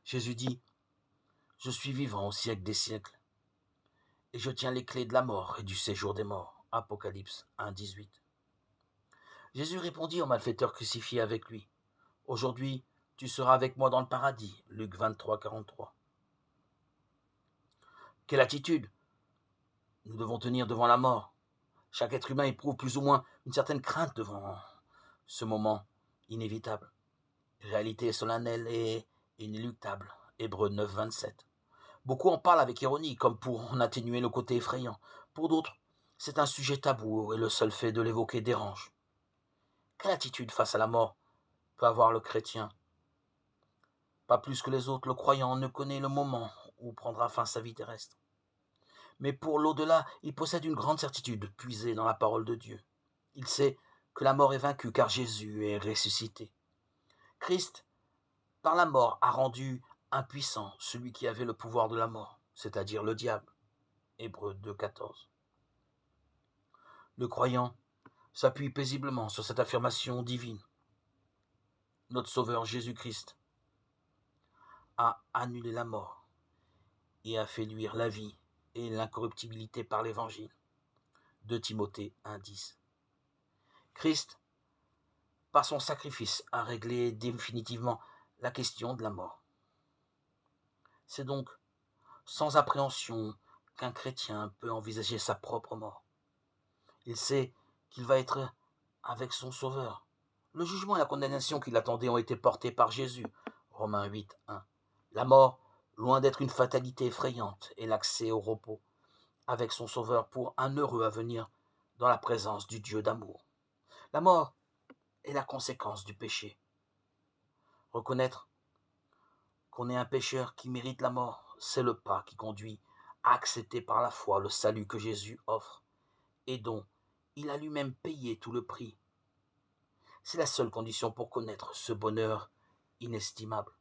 Jésus dit, « Je suis vivant au siècle des siècles, et je tiens les clés de la mort et du séjour des morts. » Apocalypse 1, 18. Jésus répondit au malfaiteur crucifié avec lui, « Aujourd'hui, tu seras avec moi dans le paradis. » Luc 23, 43. Quelle attitude nous devons tenir devant la mort? Chaque être humain éprouve plus ou moins une certaine crainte devant ce moment inévitable. Réalité solennelle et inéluctable. Hébreux 9, 27. Beaucoup en parlent avec ironie, comme pour en atténuer le côté effrayant. Pour d'autres, c'est un sujet tabou et le seul fait de l'évoquer dérange. Quelle attitude face à la mort peut avoir le chrétien? Pas plus que les autres, le croyant ne connaît le moment où prendra fin sa vie terrestre. Mais pour l'au-delà, il possède une grande certitude puisée dans la parole de Dieu. Il sait que la mort est vaincue car Jésus est ressuscité. Christ, par la mort, a rendu impuissant celui qui avait le pouvoir de la mort, c'est-à-dire le diable. Hébreux 2, 14. Le croyant s'appuie paisiblement sur cette affirmation divine. Notre Sauveur Jésus-Christ a annulé la mort et a fait luire la vie et l'incorruptibilité par l'Évangile. 2 Timothée 1, 10. Christ, par son sacrifice, a réglé définitivement la question de la mort. C'est donc sans appréhension qu'un chrétien peut envisager sa propre mort. Il sait qu'il va être avec son Sauveur. Le jugement et la condamnation qui l'attendaient ont été portés par Jésus. Romains 8, 1. La mort, loin d'être une fatalité effrayante, est l'accès au repos avec son Sauveur pour un heureux avenir dans la présence du Dieu d'amour. La mort est la conséquence du péché. Reconnaître qu'on est un pécheur qui mérite la mort, c'est le pas qui conduit à accepter par la foi le salut que Jésus offre et dont il a lui-même payé tout le prix. C'est la seule condition pour connaître ce bonheur inestimable.